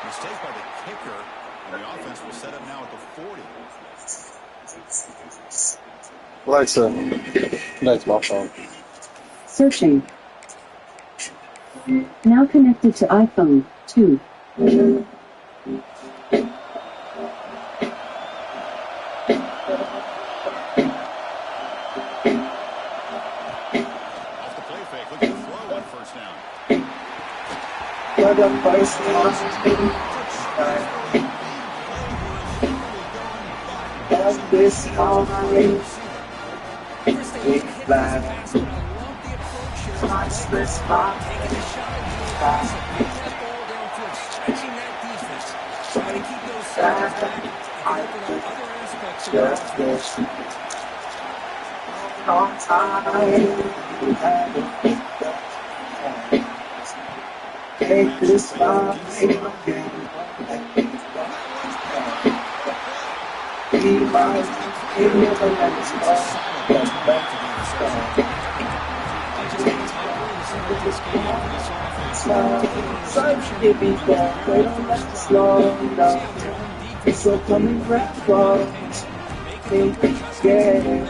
Mistake by the kicker, and the offense will set up now at the 40. That's my phone. Searching. Now connected to iPhone 2. Off the play fake, looking to throw on first down. This time, big flag. Watch this spot. On time. Take this spot. He might never let us go. If he's gone, they don't let us slow down. So come and grab us. Yeah.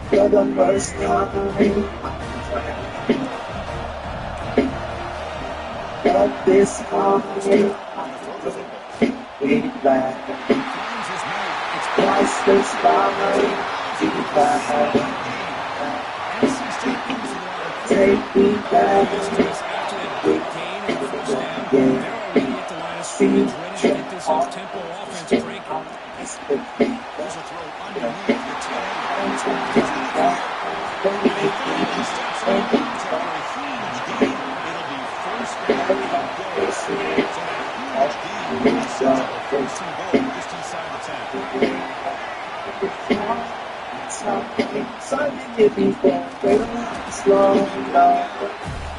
For the first time. But this morning, we back. Twice this morning, we back. Take me back. See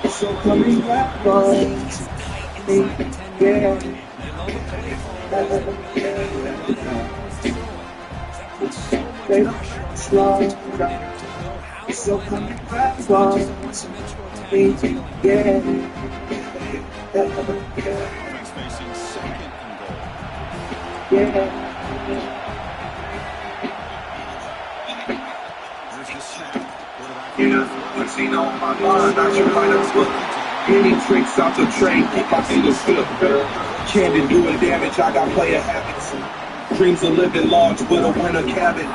so coming back on yeah. They don't slow down. So coming back on yeah. Yeah. Yeah, what's on my mind? I should find a book. Any tricks out the trade, keep my fingers flip. Candy doing damage, I got player habits. Dreams of living large with a winter cabin.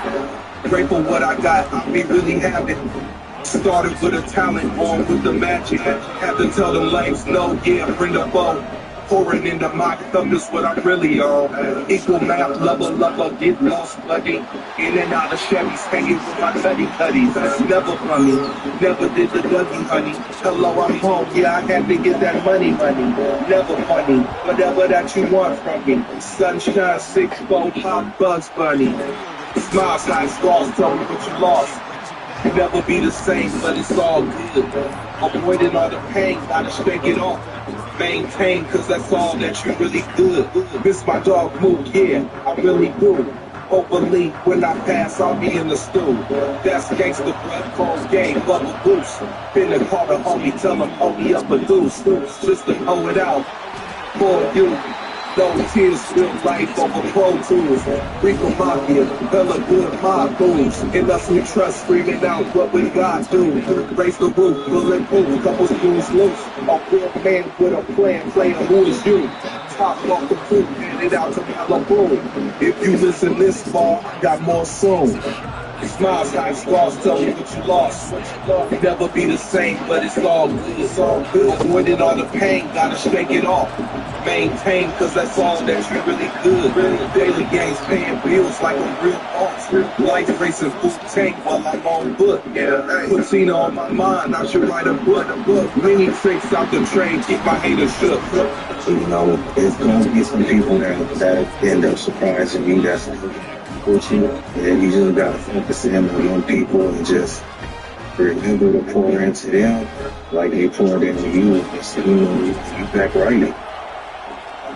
Grateful what I got, I be really having. Started with a talent, on with the magic. Have to tell them lames no, yeah, bring the bow. Pouring into my cup is what I'm really on. Equal math, lover, get lost, bloody. In and out of Chevys, hanging with my cuddies. Never funny, never did the Dougie, honey. Hello, I'm home, yeah, I had to get that money. Never funny, whatever that you want from me. Sunshine, 6-4, pop, Bugs Bunny. Smiles, high scars, tell me what you lost. Never be the same, but it's all good. Avoiding all the pain, gotta shake it off. Maintain, cause that's all that you really good. Miss my dog move, yeah, I really do. Hopefully, when I pass, I'll be in the stool. That's gangsta blood, calls game, bubble goose. Finna call the homie, tell him, hold me up a deuce. Just to pull it out for you. No tears, spilled life over Pro Tools. Rico Mafia, hella good mob moves. Enough we trust, screaming out what we got do. Raise the roof, bulletproof, couple spoons loose. A real man with a plan, player who is you. Top off the food, hand it out to Malibu. If you listen this far, I got more soon. Smiles, hot scars, tell me what you lost. You never be the same, but it's all good. It's all good. Avoiding all the pain, gotta shake it off. Maintain, cause that's all that you really good. Daily games, paying bills like a real boss. Life racing full tank while I'm on foot. Put Cena on my mind, I should write a book. Many tricks out the train, keep my haters shook. You know, it's gonna be some people that end up surprising you. That's with you, and you just gotta focus in on young people and just remember to pour into them like they poured into you, and so you back right.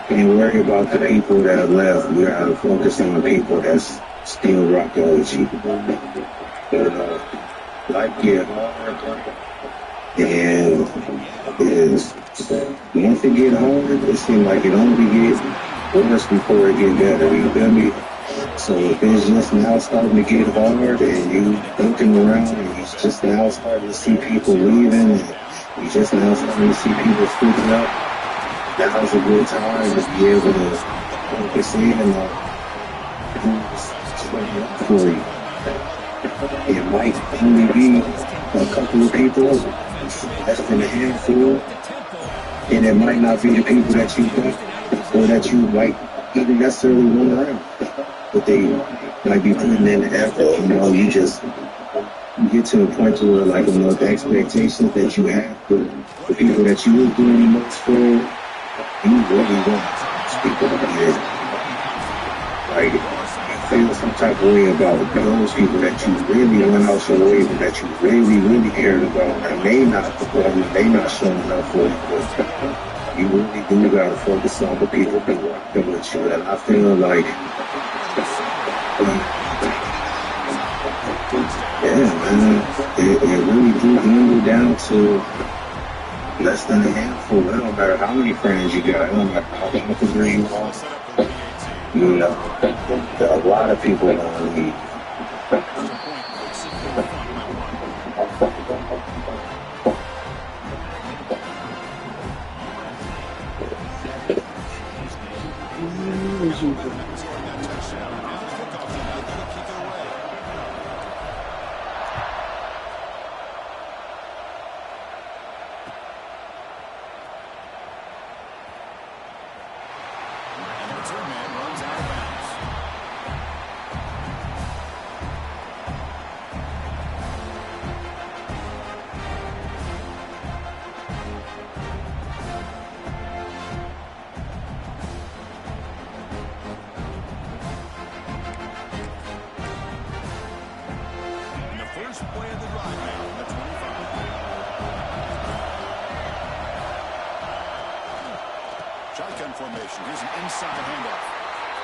Can't worry about the people that have left. You gotta focus on the people that's still rocking with you. Life get hard, and is once it get hard, it seems like it only gets worse before it get better. You feel me? So if it's just now starting to get hard and you looking around and you just now starting to see people leaving and you just now starting to see people speaking up, now's a good time to be able to focus in on who's for you. It might only be a couple of people, less than a handful, and it might not be the people that you think or that you might even necessarily want around. But they might be putting in the effort, you know, you get to a point where, like, you know, the expectations that you have for the people that you were doing the most for, you really want people to be there. Like, you feel some type of way about those people that you really went out your way, but that you really, really cared about, and they not showing up for you, but you really do gotta focus on the people who are working with you, and I feel like yeah, man, it really do handle down to less than a handful. It don't matter how many friends you got, it don't matter how popular you are. You know, a lot of people don't leave. Shotgun formation. Here's an inside handoff.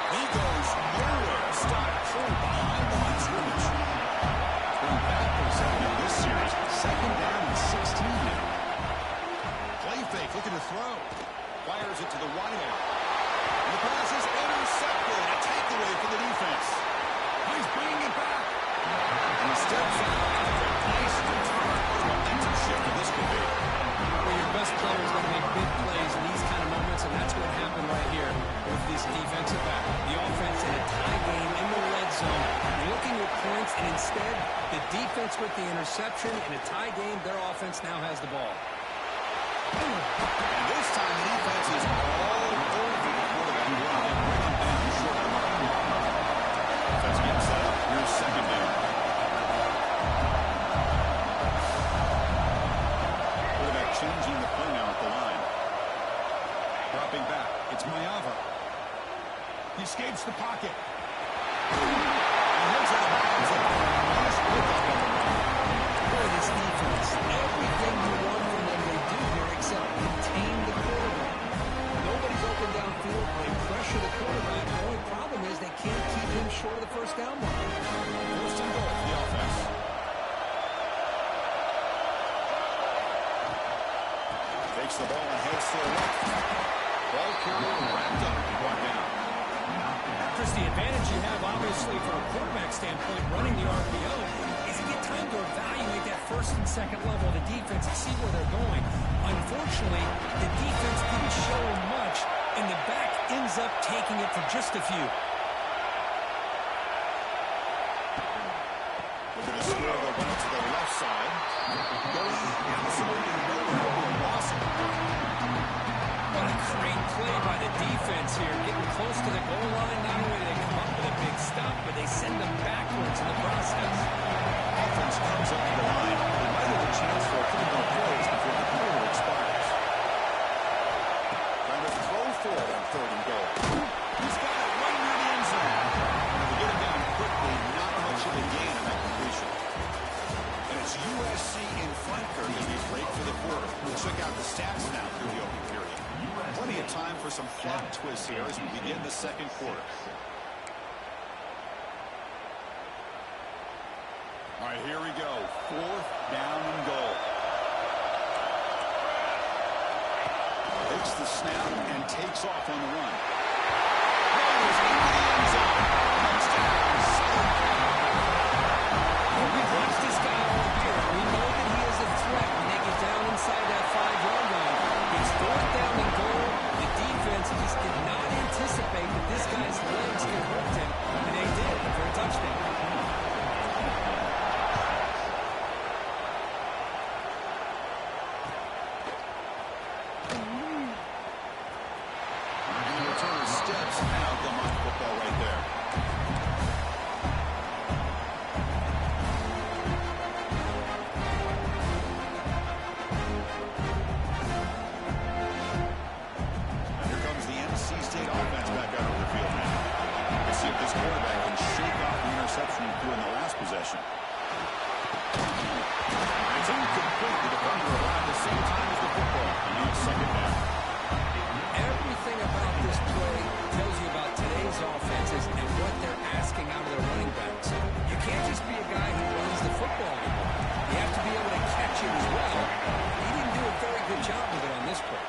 He goes nowhere. Stopped cold behind the line scrimmage. Been back for second this series. Second down and 16 now. Play fake, looking to throw. Fires it to the wide end. And the pass is intercepted. A takeaway for the defense. He's bringing it back. And he steps out. Nice return. Momentum shift this could be. Well, your best player is going to make big plays in these kind of moments, and that's what happened right here with this defensive back. The offense in a tie game in the red zone, looking at points, and instead, the defense with the interception. In a tie game, their offense now has the ball. And this time, the defense is all over the quarterback. Bring him down short of the line. Defense getting set up. Here's second down. Quarterback changing the play now at the line. Dropping back. It's Mayava. He escapes the pocket. And heads out of bounds. Nice pickup on the run. Boy, this defense, everything you want from them they do here except contain the quarterback. Nobody's open downfield. They pressure the quarterback. The only problem is they can't keep him short of the first down line. First and goal for the offense. Takes the ball and heads to the left. Ball carrier wrapped up and brought down. Chris, the advantage you have, obviously, from a quarterback standpoint, running the RPO, is you get time to evaluate that first and second level of the defense and see where they're going. Unfortunately, the defense didn't show much, and the back ends up taking it for just a few. Looking to score, they'll run it to the left side. Going absolutely nowhere for Lawson. What a great play by the defense here, getting close to the goal line. Not only do they come up with a big stop, but they send them backwards in the process. Offense comes up to the line. They might have a chance for a couple more plays before the quarter expires. Trying to throw for it on 3rd and goal. He's got it right near the end zone. To get it down quickly, not much of a gain on that completion. And it's USC in front currently. They break for the quarter. We'll check out the stats now through the open period. Plenty of time for some clock twists here as we begin the second quarter. All right, here we go. 4th down and goal. Takes the snap and takes off on the run. Goes into the end zone. Touchdown, Southern Cal. We've watched this guy all year. We know that he is a threat when they get down inside that 5-yard line. It's 4th down and goal. The defense just did not anticipate that this guy's legs could hurt him, and they did for a touchdown. And the returner steps out. The mock football right there. And here comes the NC State offense back out over the field now. Let's see if this quarterback can shake off the interception he threw in the last possession. And it's incomplete. The defender arrived at the same time as the football. And now it's 2nd down. Everything about this play tells you about today's offenses and what they're asking out of their running backs. You can't just be a guy who runs the football anymore. You have to be able to catch it as well. He didn't do a very good job with it on this play.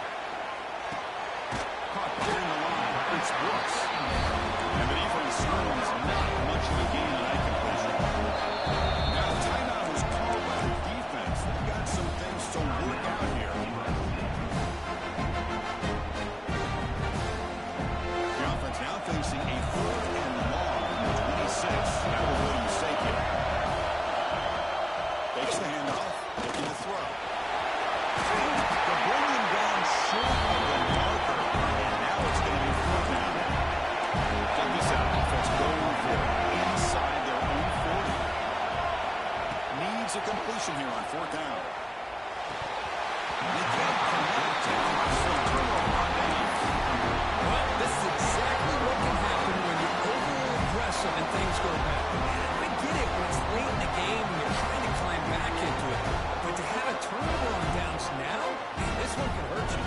Caught clearing the line. It's Brooks. And the defense screams not much of a gain on that completion. Now the timeout was called by the defense. They've got some things to work out here. The offense now facing a 4th and long from the 26. That was a mistake here. Fakes the handoff. Looking to throw. They're bringing him down short of the marker. And now it's going to be 4th down. Check this out. Offense going for it inside their own 40. Needs a completion here on 4th down. They can't connect. So turnover on down. Well, this is exactly what can happen when you're overly aggressive and things go bad. I get it when it's late in the game and you're trying to climb back into it. But to have a turnover on downs now, this one can hurt you.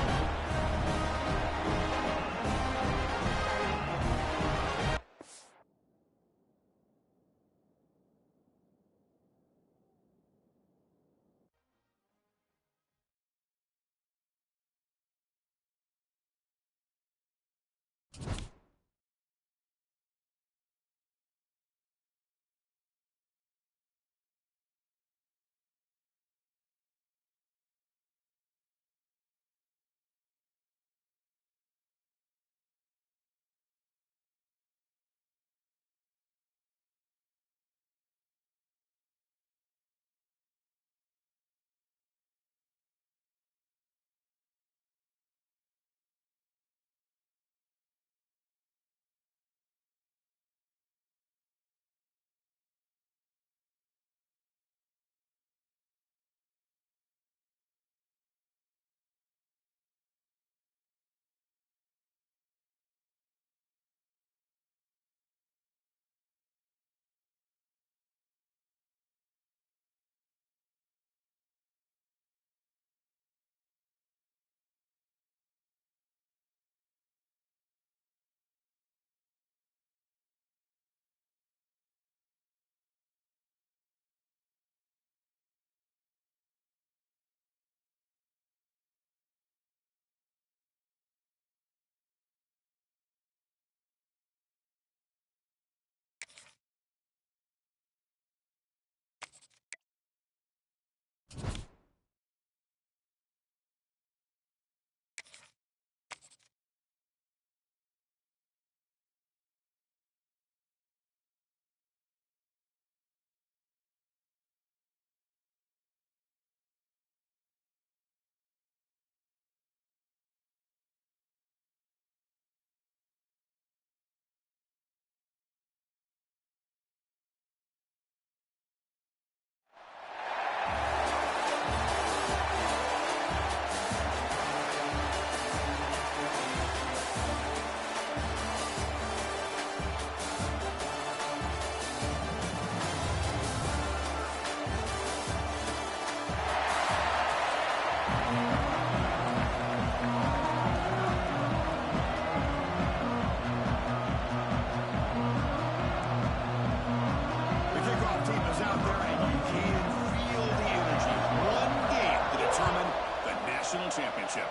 national championship.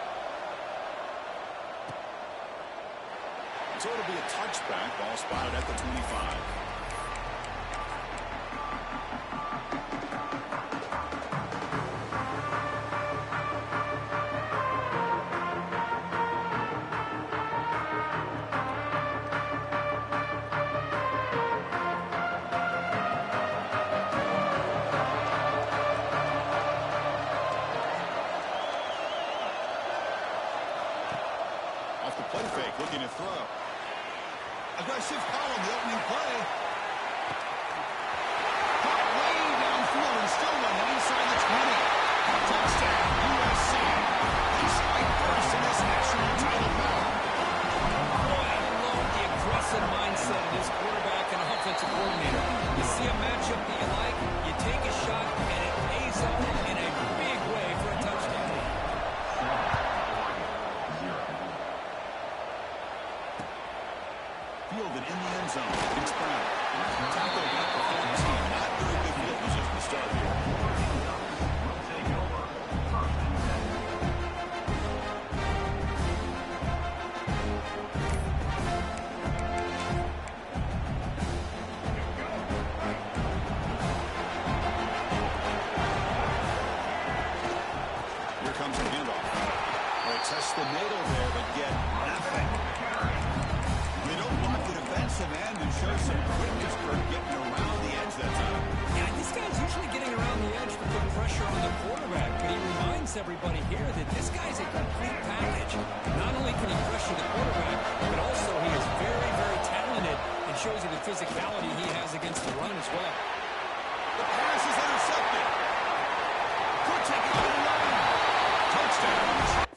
So it'll be a touchback, ball spotted at the 25. Off the play fake, looking to throw. Aggressive call on the opening play. Caught way downfield and still running inside the 20. Touchdown, USC. They strike first in this national title battle. Boy, I love the aggressive mindset of this quarterback and offensive coordinator. You see a matchup that you like, you take a shot, and it pays off in a big way for a touchdown. Fielded in the end zone. It's Brown. Tackled at the 14. Not very good field position to start here. Here comes a handoff. They test the middle there, but get nothing. They don't block the defensive end and show some quickness for getting around the edge that time. Yeah, this guy's usually getting around the edge to put pressure on the quarterback, but he reminds everybody here that this guy's a complete package. Not only can he pressure the quarterback, but also he is very, very talented and shows you the physicality he has against the run as well. The pass is intercepted. Could take it to the line. Touchdown.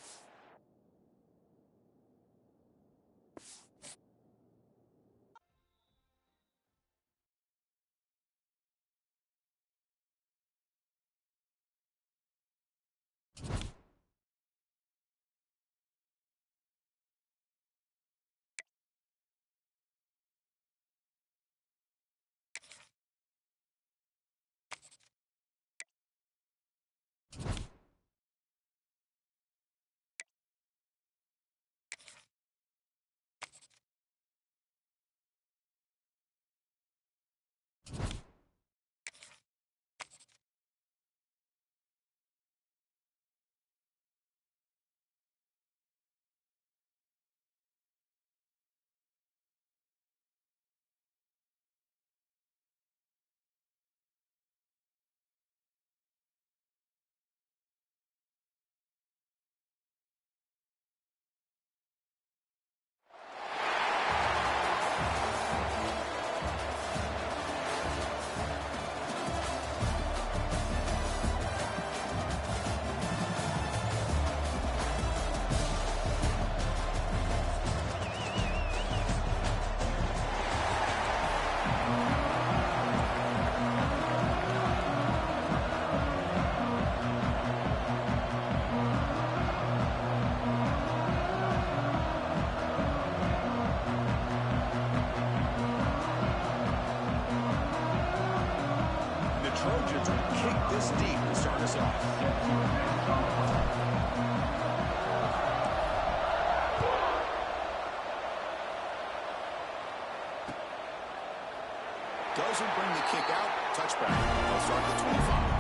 Trojans will kick this deep to start us off. Doesn't bring the kick out. Touchback. They'll start at the 25.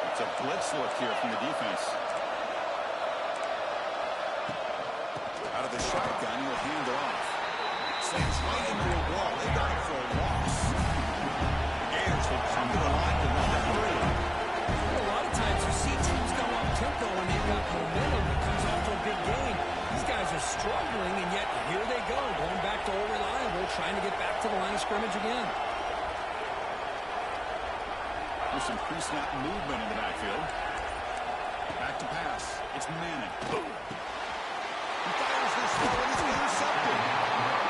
It's a blitz look here from the defense. Out of the shotgun, he'll hand it off. Slams right into a wall. They got it for a loss. The Gators will come to the line to run the three. A lot of times you see teams go up tempo when they've got momentum that comes after a big game. These guys are struggling, and yet here they go, going back to old reliable, trying to get back to the line of scrimmage again. There's some pre-snap movement in the backfield. Back to pass. It's Manning. He fires this throw and it's intercepted.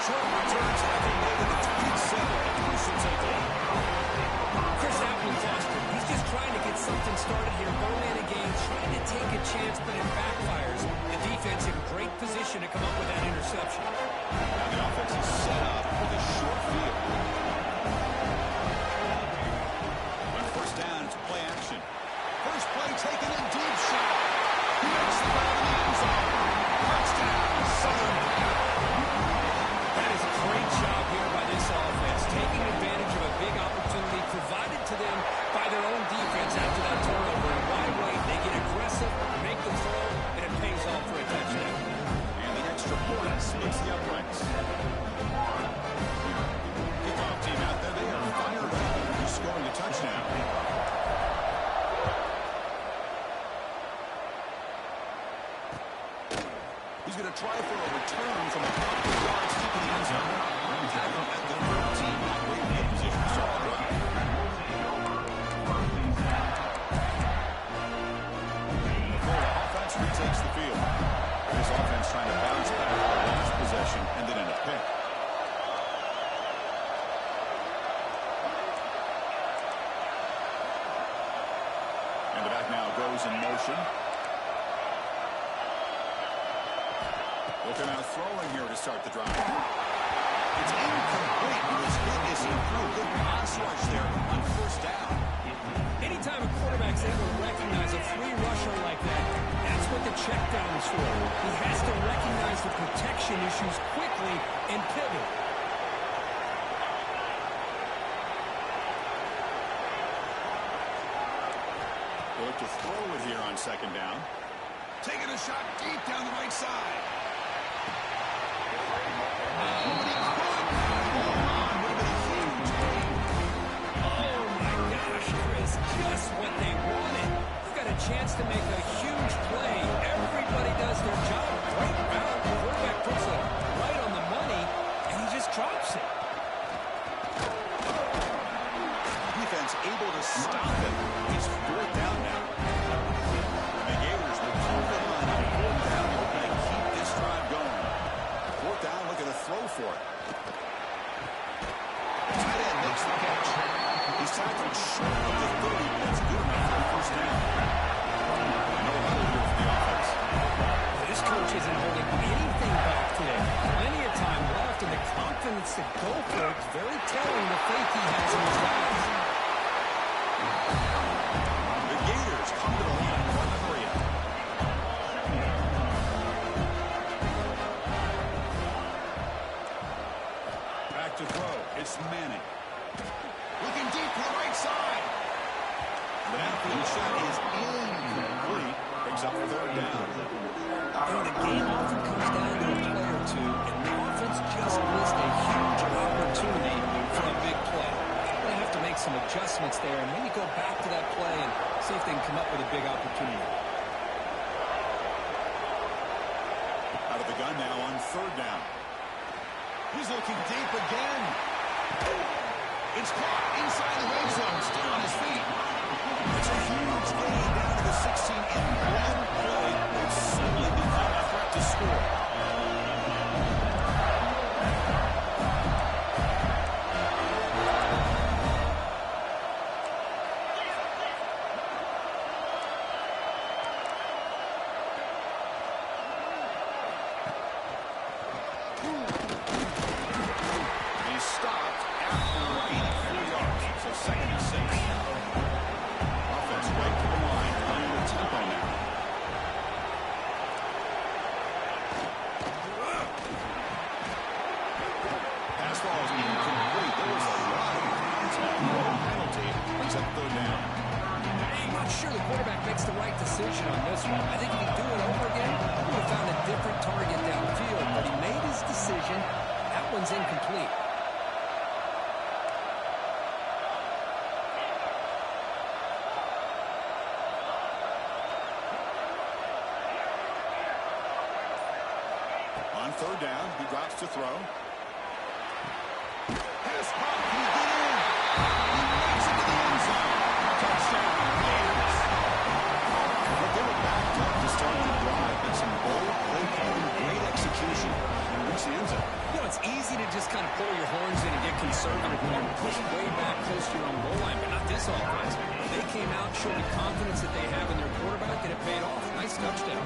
Short returns have him made to the 27. Crucial takeaway. Chris Apple's Austin. He's just a chance, but it backfires. The defense in great position to come up with that interception. Now the offense is set up with a short field. On first down, it's play action. First play taken in, deep shot. He makes the grab in the end zone. Touchdown, Southern. That is a great job here by this offense, taking advantage of a big opportunity provided to them by their own defense after that turnover. And why wait? They get aggressive, make the throw, and it pays off for a touchdown. And the extra point splits the uprights. Kickoff team out there, they are fired up. Who's scoring a touchdown? He's going to try for a return from a couple of yards deep in the end zone. Tackle at the 13, not great field position to start the drive. The offense retakes the field. This offense trying to bounce back the last possession and then end a pick. And the back now goes in motion. Looking out throwing here to start the drive. It's incomplete. He was hit as he threw a good pass rush there on first down. Anytime a quarterback's able to recognize a free rusher like that, that's what the check down is for. He has to recognize the protection issues quickly and pivot. They look to throw it here on second down. Taking a shot deep down the right side. Just what they wanted. You've got a chance to make a huge play. Everybody does their job. Great route. The quarterback puts it right on the money, and he just drops it. Defense able to stop it. It's fourth down now. The Gators will keep it on fourth down, hoping to keep this drive going. Fourth down, looking to throw for it. Tight end makes the catch. He's tackled short of the 30, but that's good enough for a first down. No huddle here for the offense. This coach isn't holding anything back today. Plenty of time left, and the confidence to go for it is very telling the faith he has in his guys. The Gators come to the line, run the hurry up. Back to throw. It's Manning. Looking deep to the right side. The downfield shot is incomplete. Brings up third down. The game often comes down to a play or two, and the offense just missed a huge opportunity for a big play. They're going to have to make some adjustments there and maybe go back to that play and see if they can come up with a big opportunity. Out of the gun now on third down. He's looking deep again. It's caught inside the red zone, still on his feet. It's a huge gain down to the 16 in one play. It's suddenly become a threat to score. He's stopped after 84 yards, so second and 6. Offense right to the line, running the tempo now. Pass ball is incomplete. There was a lot of contact. No penalty. Brings up third down. I'm not sure the quarterback makes the right decision on this one. I think if he'd do it over again, he would have found a different target downfield, but he made his decision. That one's incomplete. On third down, he drops to throw. Pass pop, can he get in? He makes it to the end zone. Touchdown, Gators. But they were backed up to start the drive, but some bold play calling, great execution. Reach the end zone. You know, it's easy to just kind of pull your horns in and get conservative when you're pushed way back close to your own goal line, but not this offense. They came out, showed the confidence that they have in their quarterback, and it paid off. Nice touchdown.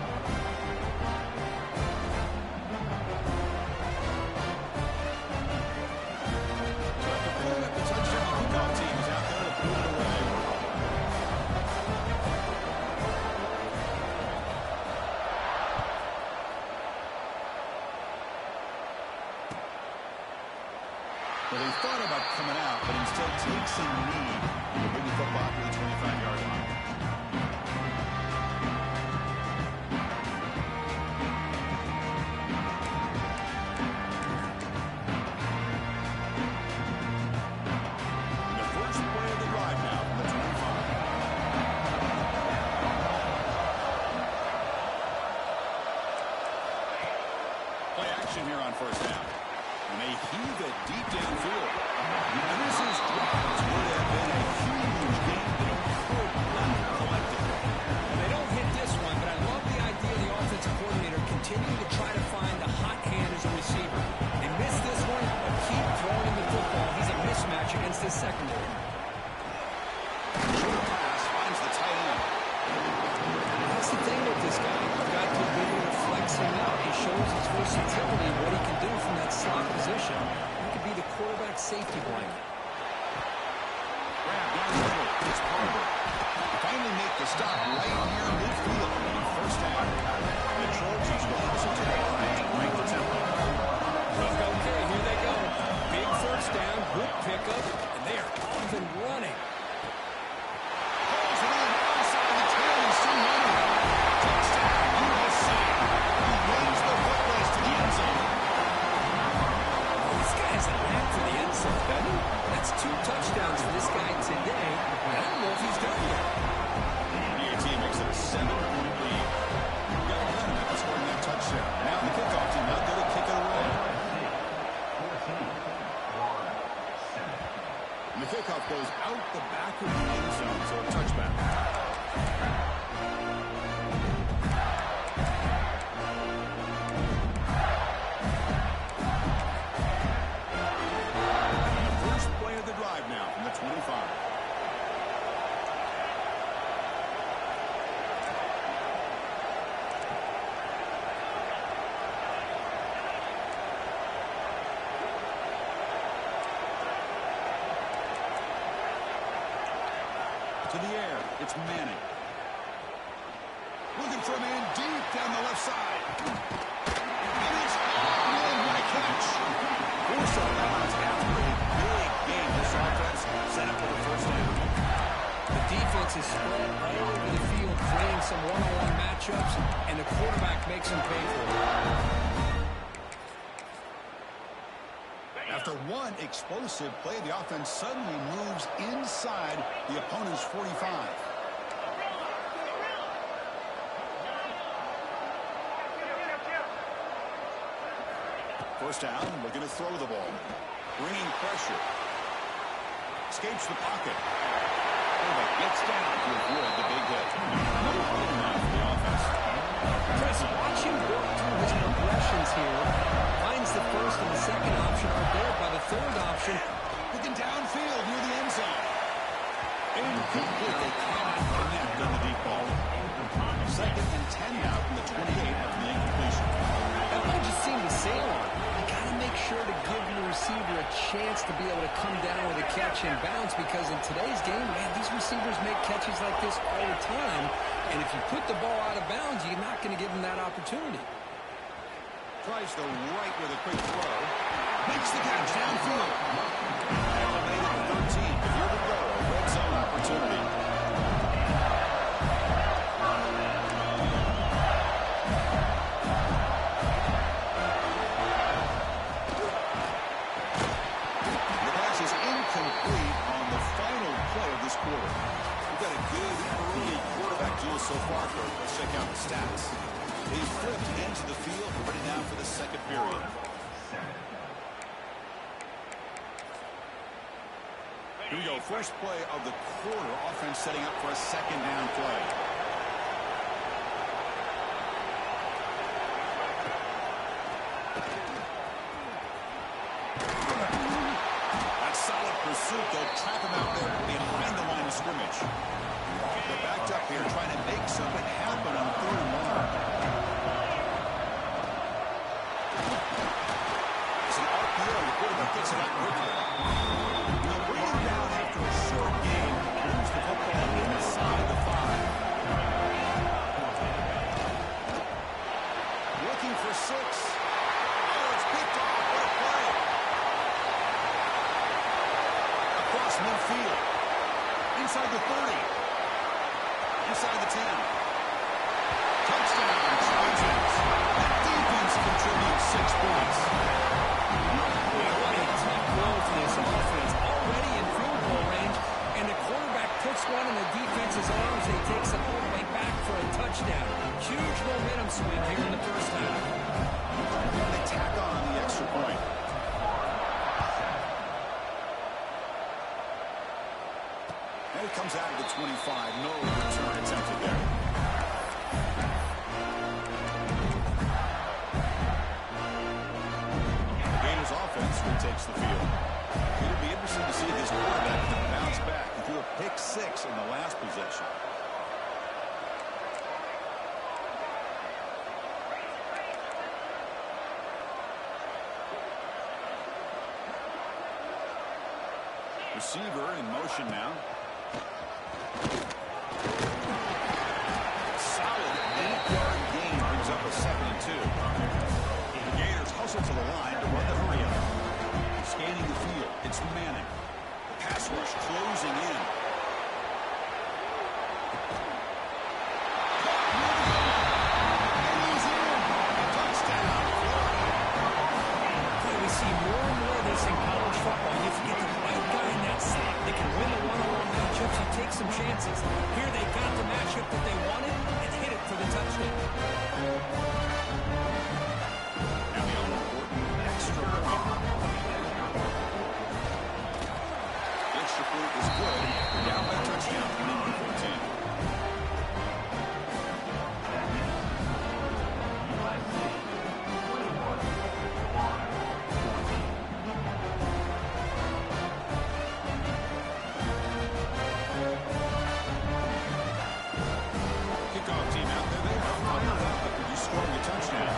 So after pulling up the touchdown, the kickoff team is out there to put it away. Well, they thought about coming out, but instead takes a knee to bring the football to the 25-yard line. The first play of the drive now from the 25. Play action here on first down. And they heave it deep downfield. And this is drives would have been a huge game that could not have collected. Well, they don't hit this one, but I love the idea of the offensive coordinator continuing to try to find the hot hand as a receiver. They missed this one, but keep throwing the football. He's a mismatch against his secondary. Short pass finds the tight end. That's the thing with this guy. You've got the ability to flex him out. He shows his versatility, what he can do from that slot position. He could be the quarterback safety blanket. Grab down the middle. It's Parker. Finally make the stop right near midfield on first down. The Trojans will also take a line to break the tempo. Okay, here they go. Big first down, good pickup, and they are off and running. Pulls it in outside the 10, still running. Touchdown, USC. He wins the foot race to the end zone. This guy has a knack for the end zone, doesn't he? That's 2 touchdowns for this guy today, and I don't know if he's done yet. DAT makes it a 7-point lead. We got a run after scoring that touchdown. Now the kickoff team out there to kick it away. And the kickoff goes out the back of the end zone, so a touchback. And the first play of the drive now from the 25. To the air, it's Manning. Looking for a man deep down the left side. And it's all in. What a catch. Force out of bounds after a big game. This offense set up for the first down. The defense is spread all over the field, creating some one-on-one matchups, and the quarterback makes them pay for it. After one explosive play, the offense suddenly moves inside the opponent's 45. First down, looking to throw the ball. Bringing pressure. Escapes the pocket. Quarterback gets down to avoid the big hit. No problem now for the offense. Chris, watch him work through his progressions here. Finds the first and the second option are there by the third option. Looking downfield near the end zone. Incomplete. They cannot connect on the deep ball. Second and 10 now from the 28 after the incompletion. That one just seemed to sail on. You got to make sure to give your receiver a chance to be able to come down with a catch and bounce, because in today's game, man, these receivers make catches like this all the time. And if you put the ball out of bounds, you're not going to give them that opportunity. Tries the right with a quick throw. Makes the catch downfield. Elevated 13. Here we go. A red zone opportunity. The pass is incomplete on the final play of this quarter. We've got a good early quarterback duel so far, Kirk. Let's check out the stats. They flipped into the field, ready now for the second period. Here we go. First play of the quarter. Offense setting up for a second down play. That solid pursuit. They'll trap him out there behind the line of scrimmage. inside the 30. Inside the 10. Touchdown, Chargers. That defense contributes 6 points. What a tough blow for this offense. Already in field goal range, and the quarterback puts one in the defense's arms, and he takes it all the way back for a touchdown. Huge momentum swing here in the first half. They tack on the extra point. And it comes out of the 25. No return attempted there. Gators offense retakes the field. It'll be interesting to see if this quarterback can bounce back. He threw a pick 6 in the last possession. Receiver in motion now. Solid 8-yard gain brings up a 2nd and 2. The Gators hustle to the line to run the hurry up. Scanning the field. It's Manning. The pass rush closing in. And he's in. Touchdown, Florida. We see more and more of this in college football. If you get the right guy in that slot, they can win the one-on-one matchups and take some chances. Here they got the matchup that they wanted and hit it for the touchdown. Now the all-important extra point. The extra point is good. Down by a touchdown. 21-14. Kickoff team out there. They are fired up after you scoring a touchdown.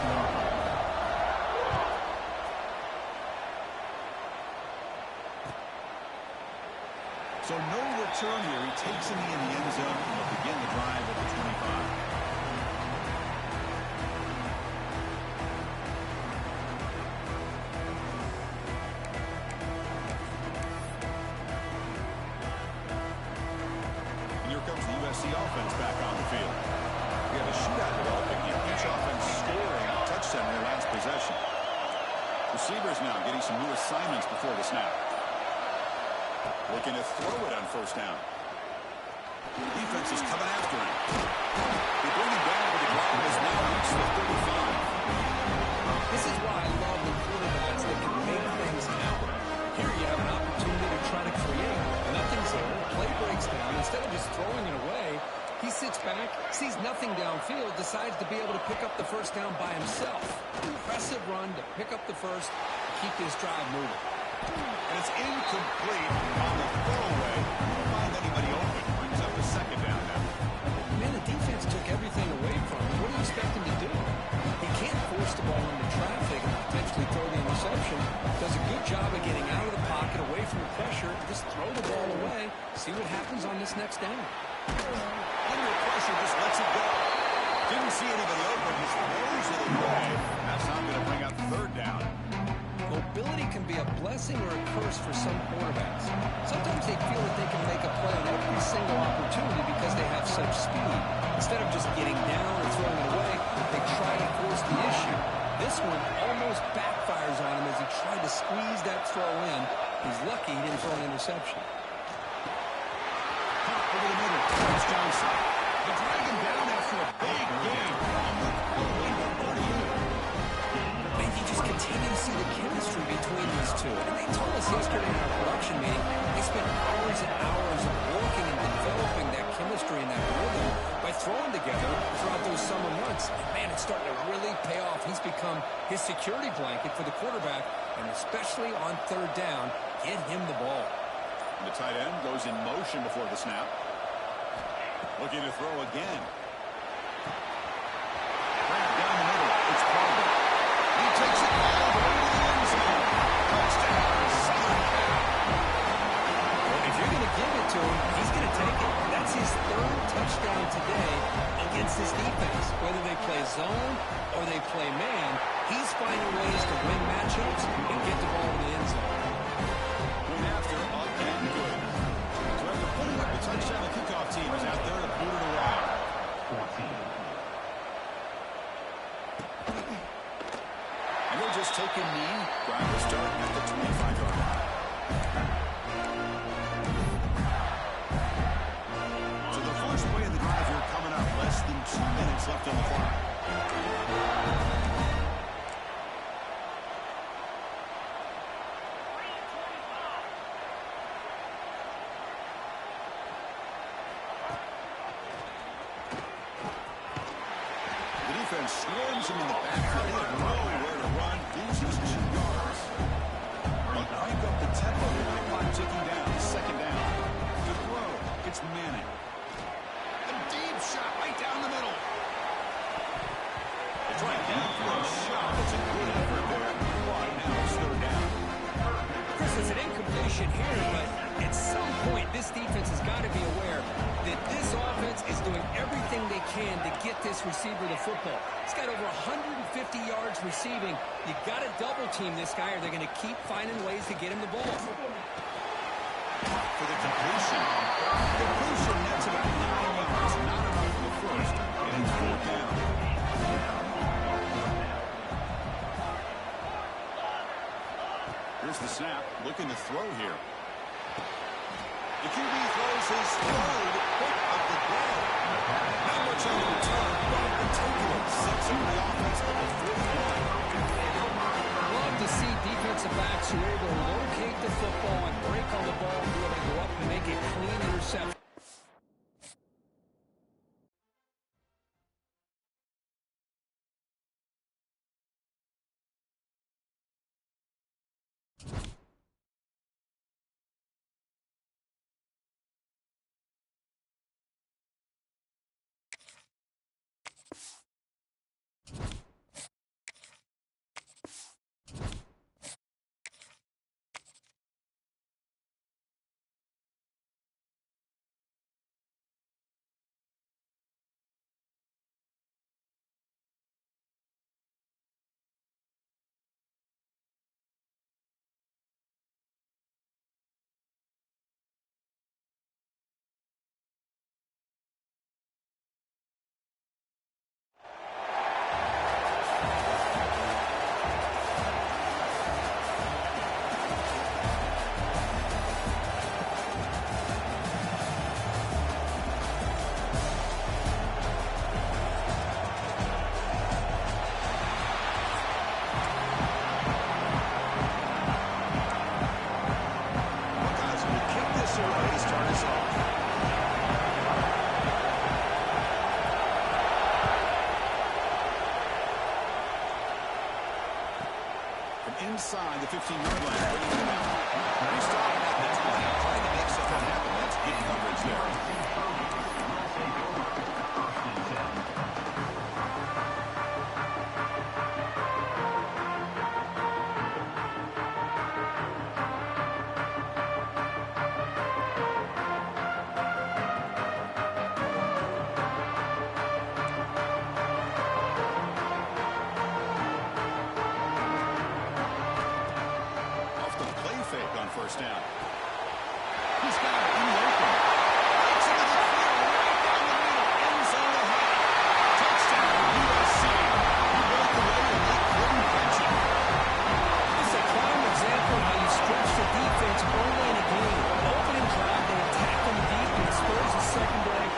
So no return here. He takes it in the end zone and will begin the drive at the 25. And here comes the USC offense back on the field. We have a shootout developing here. Each offense scoring a touchdown in their last possession. Receivers now getting some new assignments before the snap. Looking to throw it on first down. Defense is coming after him. They bring him down, but the ground has now reached the 35. This is why I love the quarterbacks that can make things happen. Here you have an opportunity to try to create. Nothing's there. Play breaks down. Instead of just throwing it away, he sits back, sees nothing downfield, decides to be able to pick up the first down by himself. Impressive run to pick up the first, keep this drive moving. And it's incomplete on the throwaway. Don't find anybody open. Brings up a 2nd down now. Man, the defense took everything away from him. What do you expect him to do? He can't force the ball into traffic and potentially throw the interception. Does a good job of getting out of the pocket, away from the pressure, just throw the ball away, see what happens on this next down. Under pressure, just lets it go. Didn't see anybody open. Just throws it away. That's not going to bring up 3rd down. Mobility can be a blessing or a curse for some quarterbacks. Sometimes they feel that they can make a play on every single opportunity because they have such speed. Instead of just getting down or throwing it away, they try to force the issue. This one almost backfires on him as he tried to squeeze that throw in. He's lucky he didn't throw an interception. Pop over the middle. It's Johnson. They drag him down after a big game. You just continue to see the chemistry between these two. And they told us yesterday in our production meeting, they spent hours and hours working and developing that chemistry and that rhythm by throwing together throughout those summer months. And man, it's starting to really pay off. He's become his security blanket for the quarterback, and especially on 3rd down, get him the ball. And the tight end goes in motion before the snap. Looking to throw again. Right down the middle. It's Carter. He takes it all the way to the end zone. Touchdown, Southern Cal. Well, if you're going to give it to him, he's going to take it. That's his 3rd touchdown today against this defense. Whether they play zone or they play man, he's finding ways to win matchups and get the ball in the end zone. Going after, up and good. So after putting up the touchdown take a knee. Drive will start at the 25-yard line. So the first play of the drive here coming up. Less than 2 minutes left on the clock. Swarms him in the backfield. He had nowhere to run. Loses 2 yards. But crank up the tempo here. The clock ticking down. Second down. To throw. It's Manning. A deep shot right down the middle. It's right down for a shot. It's a good effort there. Now it's third down. Chris, it's an incompletion here, but at some point, this defense has got to be aware that this offense is doing everything they can to get this receiver the football. He's got over 150 yards receiving. You got to double team this guy or they're going to keep finding ways to get him the ball. For the completion. Completion, that's about 9 yards. Not enough for the first. And it's fourth down. Here's the snap. Looking to throw here. The QB throws his third pick of the day. Not much on the return, but in particular, sets up the offense at the 41. Love to see defensive backs who are able to locate the football and break on the ball, be able to go up and make a clean interception. Inside the 15-yard line. He started at the 20, trying to make something happen. That's good coverage there. First down. He's got it in the open. Takes it to the field, right down the middle. Ends on the head. Touchdown, USC. He broke away and they couldn't catch him. This is a prime example of how you stretch the defense early in a game. Opening drive, they attack them deep and expose the secondary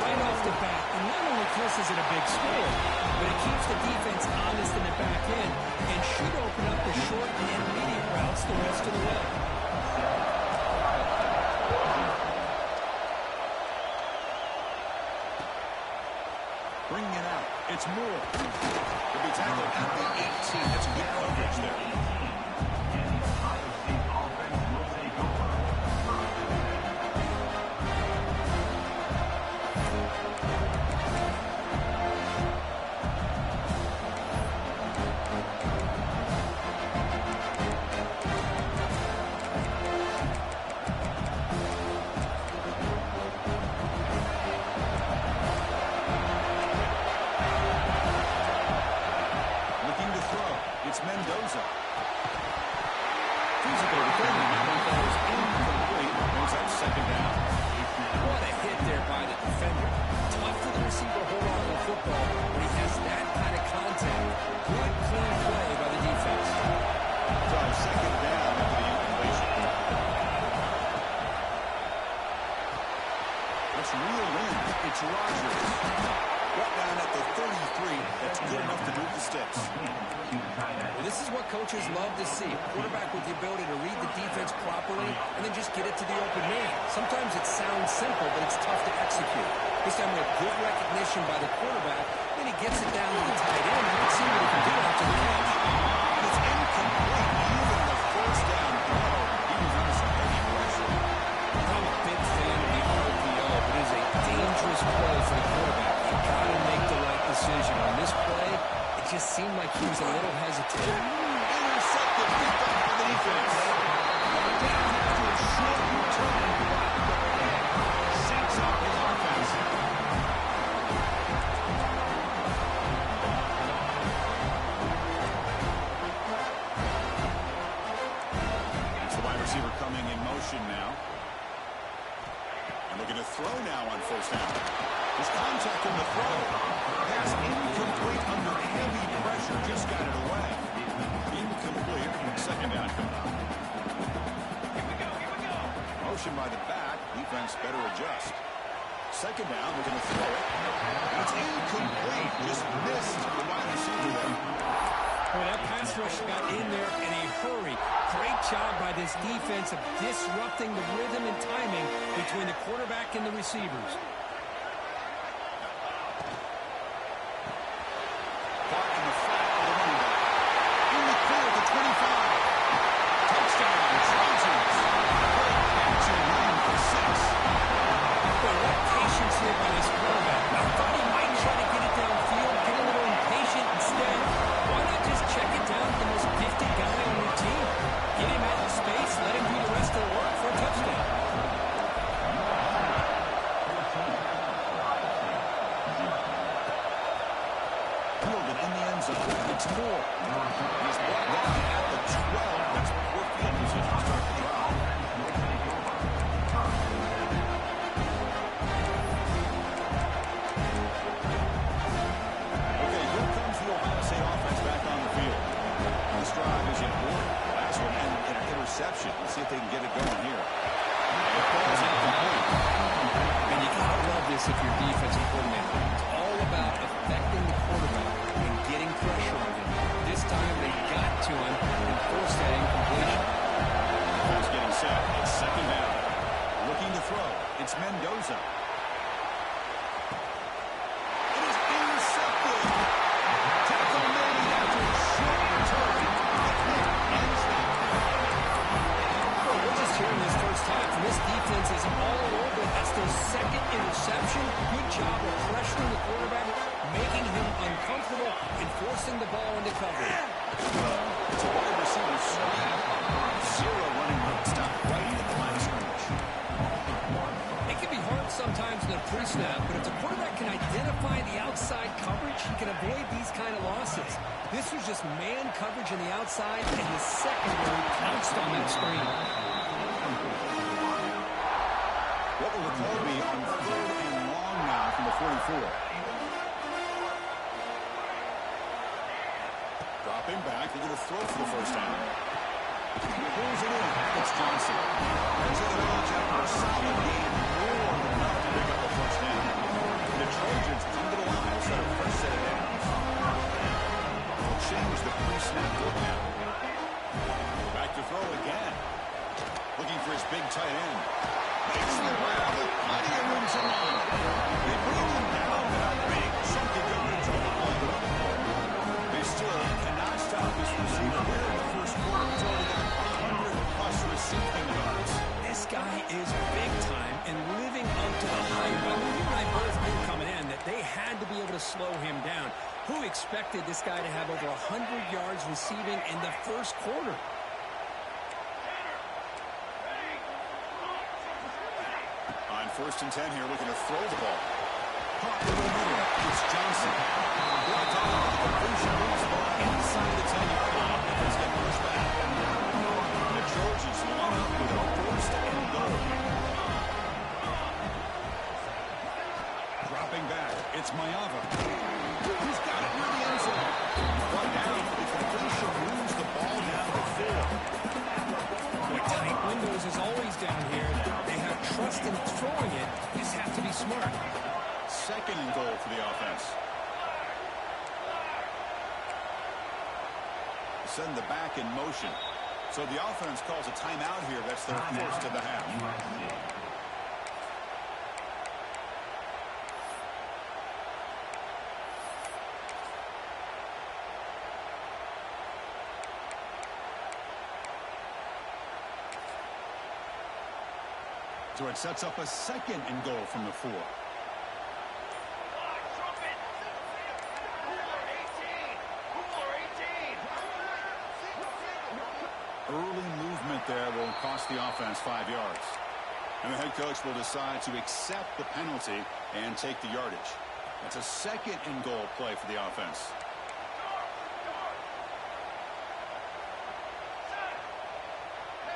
right off the bat. And not only causes it a big score, but it keeps the defense honest in the back end and should open up the short and intermediate routes the rest of the way. Bringing it out. It's Moore. He'll be tackled at the 18. That's good coverage there. It's reeled in. It's Rodgers. Brought down at the 33. That's good enough to move the sticks. Well, this is what coaches love to see. A quarterback with the ability to read the defense properly and then just get it to the open man. Sometimes it sounds simple, but it's tough to execute. This time with good recognition by the quarterback, then he gets it down to the tight end. Let's see what he can do after the catch. And it's incomplete. Even the first down throw. He was under some heavy pressure. I'm a big fan of the RPO, but it is a dangerous play for the quarterback. You got to make the right decision. On this play, it just seemed like he was a little hesitant. Intercepted. Picked up by the defense. Down after a short return. Shakes off his offense. It's the wide receiver coming in motion now. And looking to throw now on first down. There's contact in the throw. Pass incomplete under heavy pressure. Just got it away. Incomplete. Second down coming up. Here we go. Motion by the back. Defense better adjust. Second down. We're going to throw it. It's incomplete. Just missed the wide receiver there. Well, that pass rush got in there in a hurry. Great job by this defense of disrupting the rhythm and timing between the quarterback and the receivers. Caught in the flat of the running back. In the clear at the 25. Touchdown, Chargers. Catch and run for 6. Boy, what patience here by this quarterback. I thought he might try to get it downfield, get a little impatient instead. Why not just check it down to the most gifted guy on your team? Get him out of space, let him do the rest of the work for a touchdown. Fielded in the end zone. It's Moore. He's brought down at the 12. That's poor field position to start the drive. Okay, here comes the Ohio State offense back on the field. This drive is important. Last one ended in an interception. Let's see if they can get it going here. And it falls incomplete. And you gotta love this if you're defensive coordinator. It's all about affecting the quarterback and getting pressure on him. This time they got to him and forced that incompletion. Offense getting set. It's second down. Looking to throw. It's Mendoza. It is intercepted. Tackle made after a short return. Ends that play. Well, we're just hearing this first half, and this defense is all over. That's their second interception. Good job of pressuring the quarterback, making him uncomfortable, and forcing the ball into coverage. It's a wide receiver sweep. Zero running route stop right at the line of scrimmage. It can be hard sometimes in a pre-snap, but if the quarterback can identify the outside coverage, he can avoid these kind of losses. This was just man coverage on the outside, and the secondary pounced on that screen. What will the call be on 3rd and long now from the 44? Dropping back, they're going to throw for the first down. Pulls it in. It's Johnson. Brings it out after a solid game. More than enough to pick up a first down. The Trojans come to the line, set a fresh set of downs. They'll change the pre-snap look now. Back to throw again. Looking for his big tight end. Makes the grab with plenty of room to run. They bring him down to that big chunky coverage on the play. They still cannot stop this receiver here in the first quarter. He's already got 100-plus receiving yards. This guy is big time and living up to the hype. I mean, you and I both knew coming in that they had to be able to slow him down. Who expected this guy to have over 100 yards receiving in the first quarter? On 1st and 10 here, looking to throw the ball. Caught in the middle. It's Johnson. Brought down by the completion. Moves the ball inside the 10-yard line. Defense getting pushed back. The Trojans line up with a 1st and goal. Dropping back. It's Mayava. He's got it near the end zone. Brought down for the completion. Moves the ball down the field. Boy, tight windows is always down here. They have trust in throwing it. Just have to be smart. Second and goal for the offense. Send the back in motion. So the offense calls a timeout here. That's their first of the half. So it sets up a second and goal from the 4. Early movement there will cost the offense 5 yards. And the head coach will decide to accept the penalty and take the yardage. That's a second and goal play for the offense.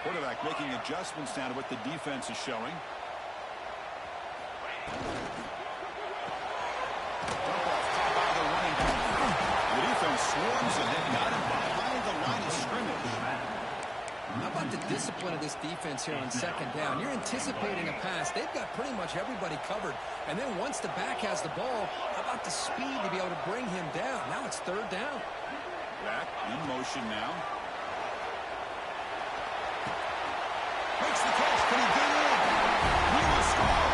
Quarterback making adjustments now to what the defense is showing. The defense swarms him and got him behind the line of scrimmage. How about the discipline of this defense here on second down? You're anticipating a pass. They've got pretty much everybody covered. And then once the back has the ball, how about the speed to be able to bring him down? Now it's third down. Back in motion now. Makes the catch. Can he get in? He will score.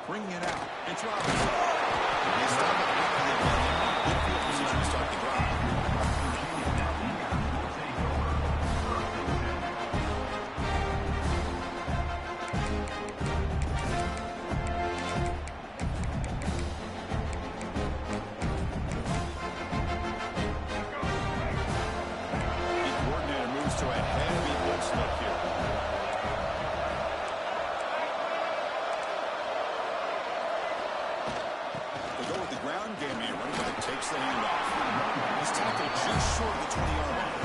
Bringing it out. It's Robinson. They stop at the back of the 11. Good field position to start the drive. ground game here. Running back takes the handoff. He's tackled just short of the 20-yard line.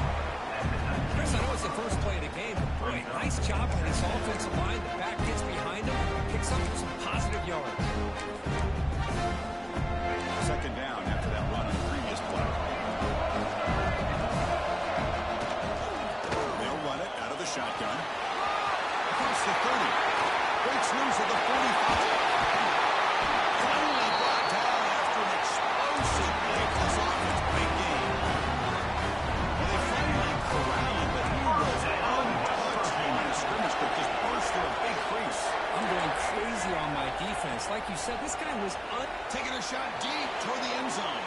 Chris, I know it's the first play of the game, but boy, nice job on this offensive line. The back gets behind him, picks up some positive yards. Second down after that run on the previous play. They'll run it out of the shotgun. Across the 30. Breaks loose at the 45. Finally brought down after an explosive play for this offense. Big game. Well, they finally corralled, but he was untouched in the scrimmage, but just burst through a big crease. I'm going crazy on my defense. Like you said, this guy was taking a shot deep toward the end zone.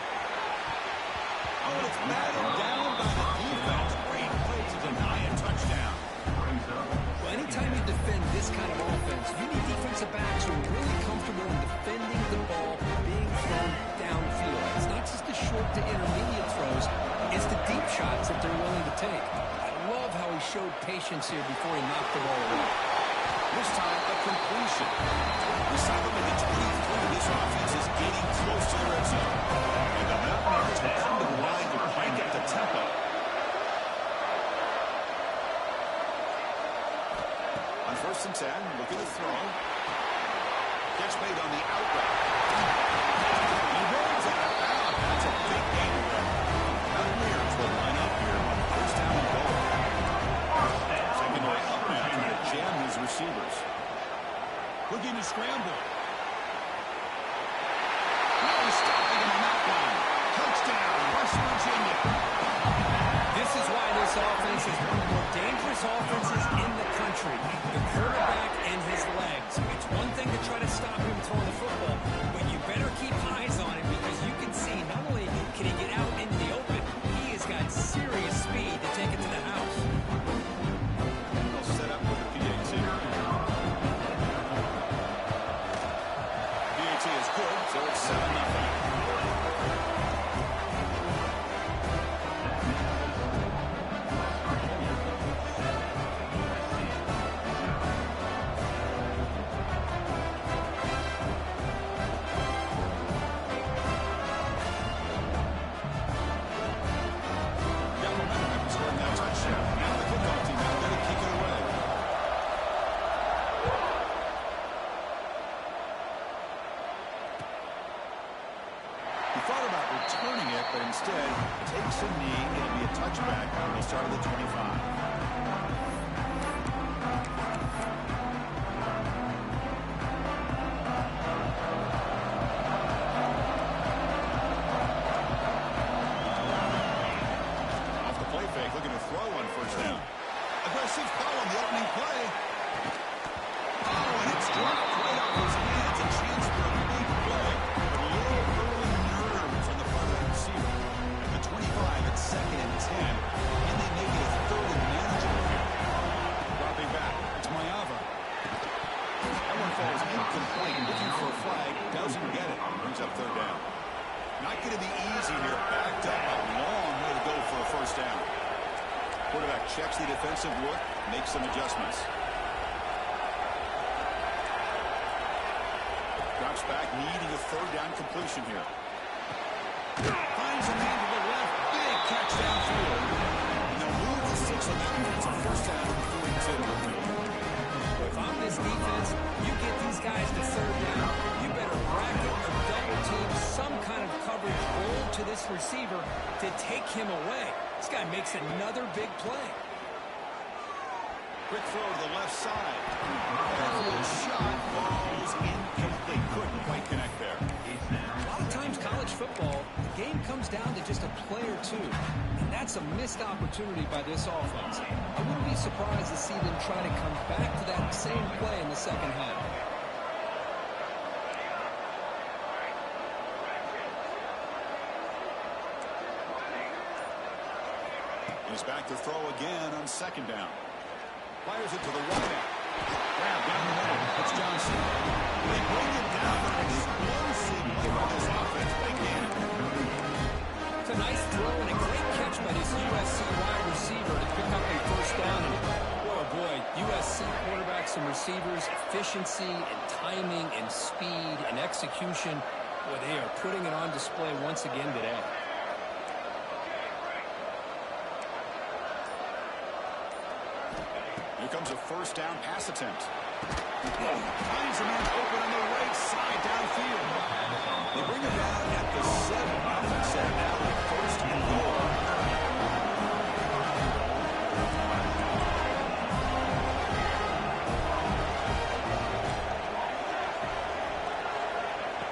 Oh, it's batted down by the defense. Great play to deny a touchdown. Well, anytime you defend this kind of offense, you need defensive backs who are really comfortable in defending the ball being thrown downfield. It's not just the short to intermediate throws, it's the deep shots that they're willing to take. I love how he showed patience here before he knocked the ball away. This time, a completion. We saw them at the 23. This offense is getting close to the red zone. And the Mountaineers have come to the line to crank up the tempo. On 1st and 10, looking to throw. Gets made on the out route. He rolls out of bounds. That's a big gain there. Mountaineers will line up here on 1st down and goal. Second way up now, trying to jam his receivers. Looking to scramble. No stopping him on that one. Touchdown, West Virginia. This is why this offense is one of the more dangerous offenses in the country. The quarterback and his legs. It's one thing to try to stop him throwing the football, but you better keep eyes on him because you can see not only can he get out into the open, he has got serious speed to take it to the house. They'll set up with the PAT. PAT is good, so it's 7-0. But instead, takes a knee. It'll be a touchback. He'll start at the 25. Off the play fake, looking to throw on 1st down. Aggressive call on the opening play. Oh, and it's dropped right off his hands. A chance for a big play. But a little early nerves on the part of the receiver. At the 25, it's 2nd and 10. And they make it a 3rd and manageable here. Dropping back. It's Mayava. That one falls incomplete. Looking for a flag. Doesn't get it. Brings up 3rd down. Not going to be easy here. Backed up a long way to go for a 1st down. Quarterback checks the defensive look. Makes some adjustments. Drops back, needing a 3rd down completion here. Finds a man to the left. Big catch downfield. And they'll move the 6 on that. It's a 1st down at the 42. If I'm this defense, you get these guys to 3rd down, you better bracket or double team some kind of coverage roll to this receiver to take him away. This guy makes another big play. Quick throw to the left side. Shot falls incomplete. Couldn't quite connect there. A lot of times college football, the game comes down to just a play or two. And that's a missed opportunity by this offense. I wouldn't be surprised to see them try to come back to that same play in the second half. He's back to throw again on 2nd down. Fires it to the wideout. Grab down the middle. It's Johnson. They bring it down. Explosive play by this offense. Big game. It's a nice throw and a great catch by this USC wide receiver to pick up a 1st down. And, oh boy, USC quarterbacks and receivers, efficiency and timing and speed and execution. Well, they are putting it on display once again today. Here comes a first down pass attempt. Finds a man open on the right side downfield. They bring it down at the 7. Offense set now with first and goal.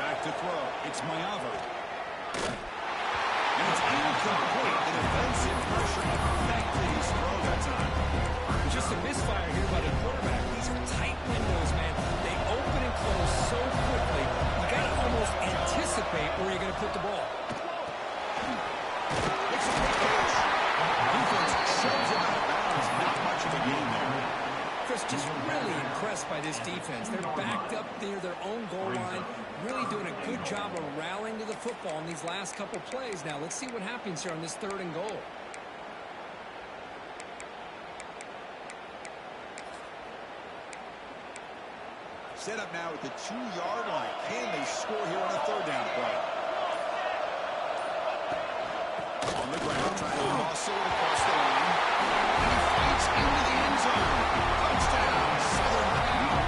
Back to throw. It's Mayava. And it's incomplete. The defensive pressure affected his throw that time. Just a misfire here by the quarterback. These are tight windows, man. They open and close so quickly. You got to almost anticipate where you're going to put the ball. It's a quick catch. Defense shoves it out of bounds. Not much of a gain there. Chris, just really impressed by this defense. They're backed up near their own goal line, really doing a good job of rallying to the football in these last couple plays. Now, let's see what happens here on this 3rd and goal. Set up now at the 2-yard line. Can they score here on a 3rd down play? On the ground, trying to muscle it across the line. And he fights into the end zone. Touchdown, Southern Cal.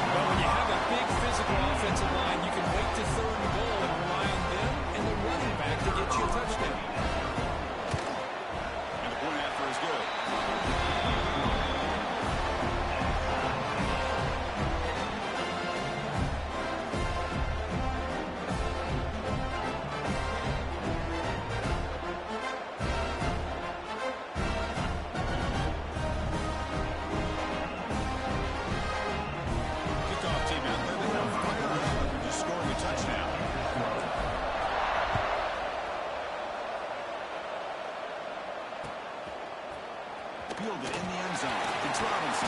Well, when you have a big physical offensive line, you can wait to 3rd and goal and rely on them and the running back to get you a touchdown. And the point after is good. Fielded in the end zone. It's Robinson.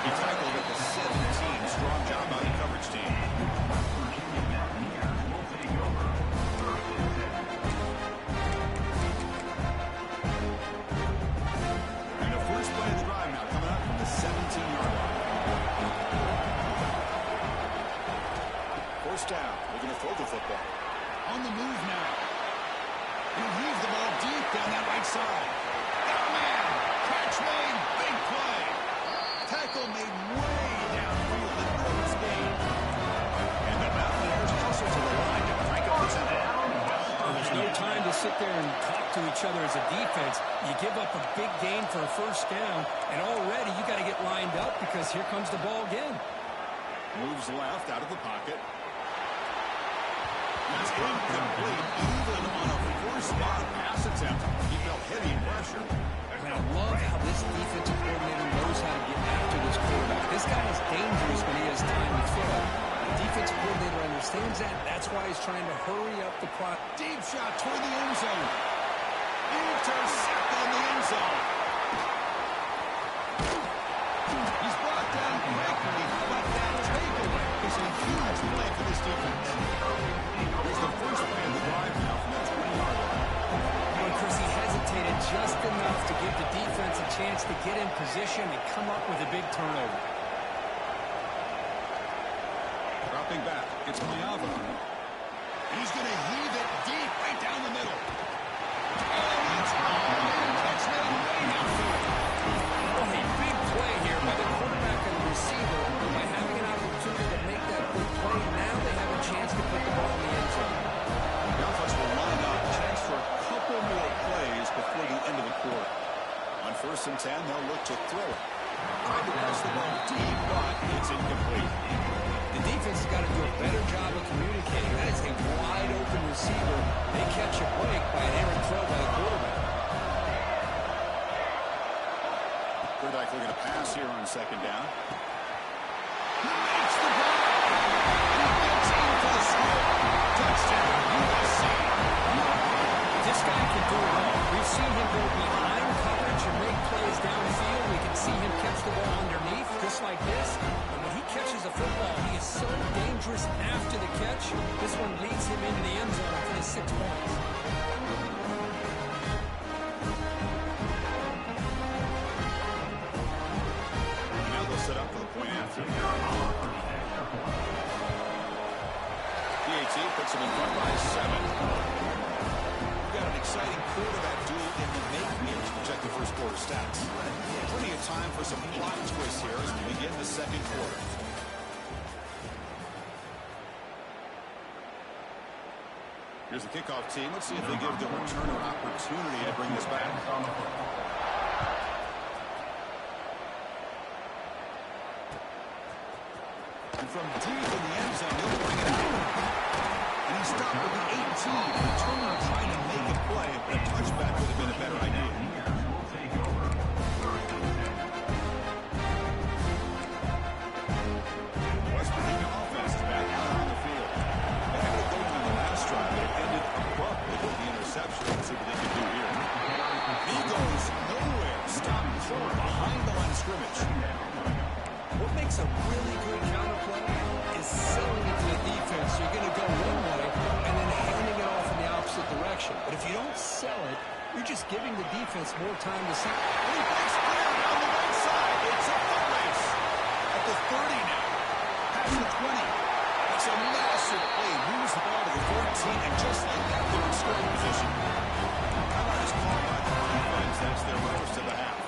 He tackled at the 17. Strong job by the coverage team. And the first play of the drive now coming up from the 17-yard line. First down. They're going to throw the football. On the move now. He leaves the ball deep down that right side. Oh, man. Catch made, big play. Tackle made way downfield and early gain. And the Mountaineers hustle to the line to crank up the tempo. Well, there's no time to sit there and talk to each other as a defense. You give up a big gain for a first down, and already you got to get lined up because here comes the ball again. Moves left out of the pocket. That's incomplete, even on a first down pass attempt. He felt heavy pressure. And I love how this defensive coordinator knows how to get after this quarterback. This guy is dangerous when he has time to throw. The defensive coordinator understands that. That's why he's trying to hurry up the clock. Deep shot toward the end zone. Intercepted in the end zone. He's brought down quickly, but that takeaway is a huge play for this defense. Here's the first play of the drive now from the 20-yard line. And Chris, he hesitated just enough to give the defense a chance to get in position and come up with a big turnover. Dropping back, it's Mayava. He's going to heave it deep right down the middle. And it's all in. Touchdown way downfield. Well, a big play here by the quarterback and the receiver. By having an opportunity to make that big play, now they have a chance to put the ball in the end zone. The offense will line up. Chance for a couple more plays before the end of the quarter. On 1st and 10, they'll look to throw it. Tried to pass the ball deep, but it's incomplete. The defense has got to do a better job of communicating. That is a wide-open receiver. They catch a break by an errant throw by the quarterback. Quarterback looking to pass here on 2nd down. He makes the play. He gets in for the score. Touchdown, USC. This guy can do it all. We've seen him go behind coverage and make plays downfield. We can see him catch the ball underneath, just like this. And when he catches a football, he is so dangerous after the catch. This one leads him into the end zone for the 6 points. And now they'll set up for the point after. The see, puts them in front by 7. We've got an exciting quarterback duel in the making here to project the first quarter stats. Plenty of time for some plot twists here as we begin the second quarter. Here's the kickoff team. Let's see if they give the returner opportunity to bring this back. And from deep in the end zone, he'll bring it out. And he's stopped with the 18. The returner trying to make a play, but a touchback would have been a better idea. West Virginia offense is back out on the field. They had it going on the last drive, but it ended abruptly with the interception. Let's see what they can do here. He goes nowhere. Stopped short behind the line of scrimmage. What makes a really good counter play is selling it to the defense. You're going to go one way and then handing it off in the opposite direction. But if you don't sell it, you're just giving the defense more time to see. And he breaks clear on the right side. It's a foot race. At the 30 now. Past the 20. It's a massive play. Moves the ball to the 14, and just like that, they're in scoring position. Timeout is called by the defense. That's their first of the half.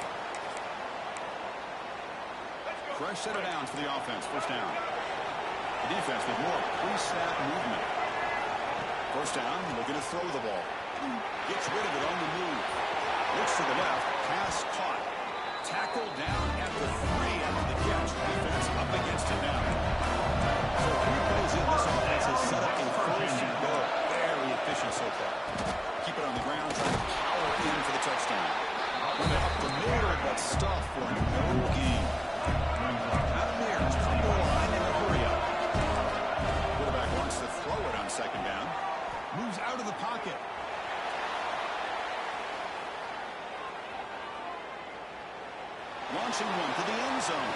Fresh set of downs for the offense. First down. The defense with more pre-snap movement. First down, looking to throw the ball. Gets rid of it on the move. Looks to the left. Pass caught. Tackled down at the 3 after the catch. Defense up against it now. So 3 plays in, this offense has set up a first and goal. Very efficient so far. Keep it on the ground, trying to power in for the touchdown. Run it up the middle, but stuff for no gain. Out there, from the line in a hurry up. Quarterback wants to throw it on second down. Moves out of the pocket. Launching one to the end zone.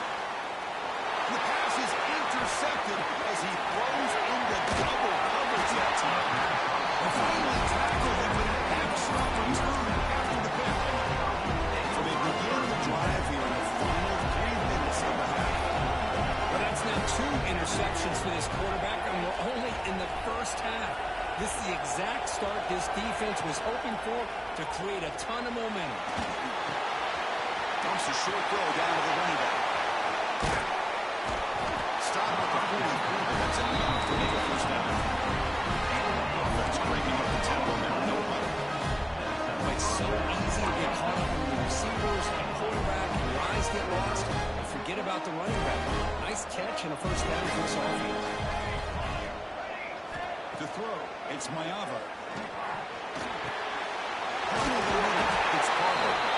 The pass is intercepted as he throws into double coverage that time. And finally tackled him with an excellent return after the pick. So they begin the drive here in the final 3 minutes of the half. But that's now 2 interceptions for this quarterback, and we're only in the first half. This is the exact start this defense was hoping for to create a ton of momentum. Dumps a short throw down to the running back. Stop at the 43, but that's enough to make a first down. Offense breaking up the tempo now. No huddle. It's so easy to get caught up in the receivers and quarterback, and your eyes get lost, and forget about the running back. Nice catch and a first down for this offense. To throw, it's Mayava. It's Carver.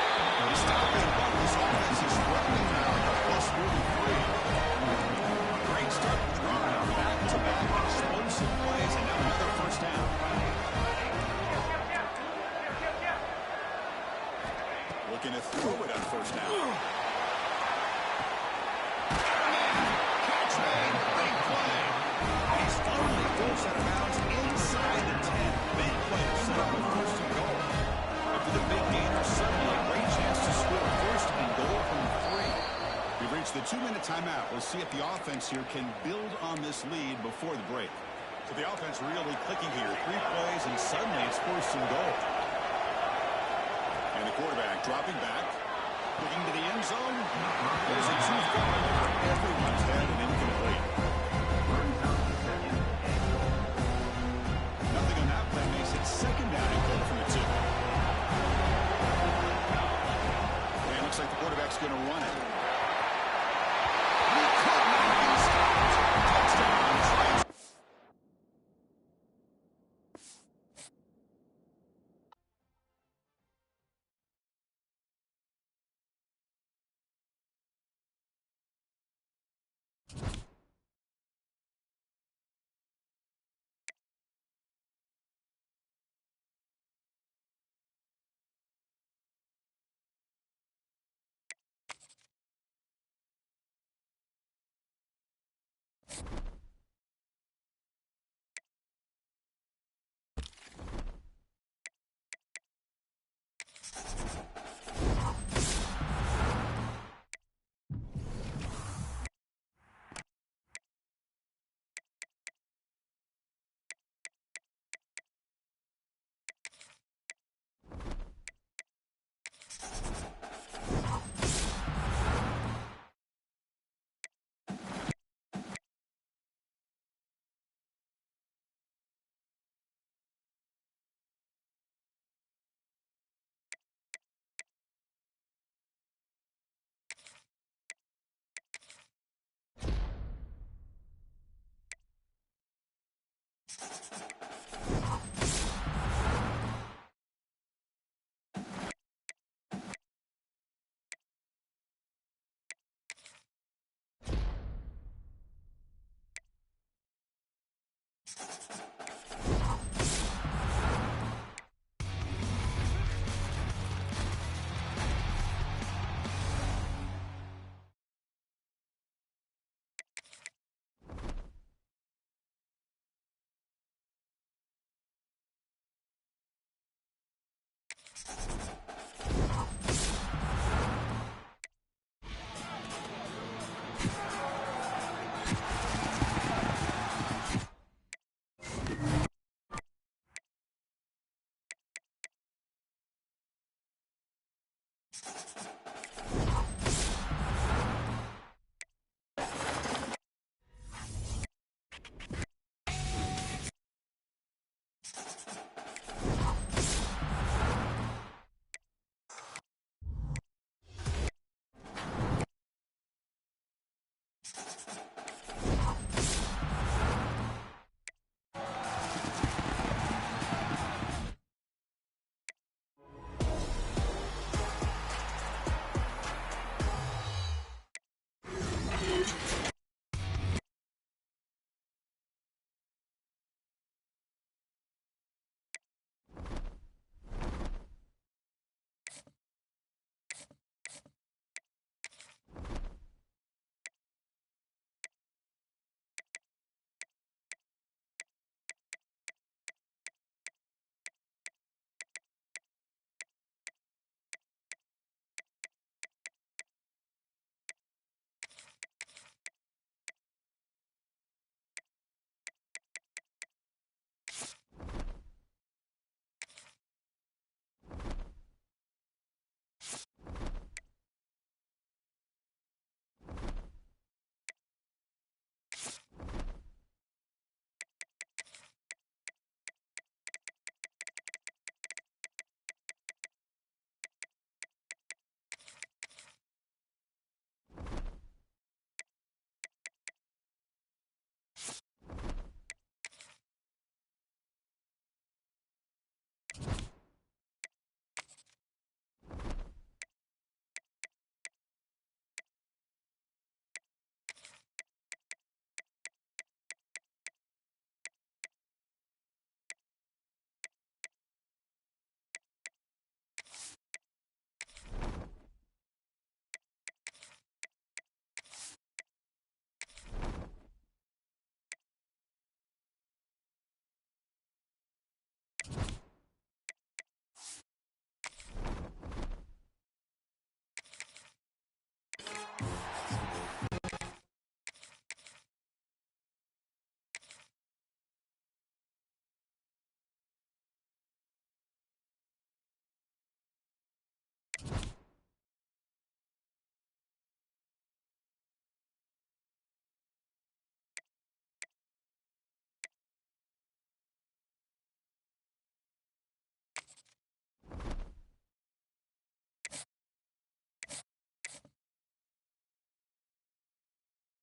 Stopping, but this offense is running now at plus 43. Great start to the ground. Back-to-back explosive plays, and now another first down. Looking to throw it on first down. Catch made. Big play. He's finally goes out of bounds inside the 10. Big play to set up a first and goal. After the big gainer, suddenly a great chance to score first and goal from 3. We've reached the 2-minute timeout. We'll see if the offense here can build on this lead before the break. So the offense really clicking here. 3 plays, and suddenly it's first and goal. And the quarterback dropping back, looking to the end zone. There's a too far over everyone's head and incomplete. Nothing on that play makes it second down and goal from the 2. And it looks like the quarterback's going to run it. He could not be stopped. Touchdown.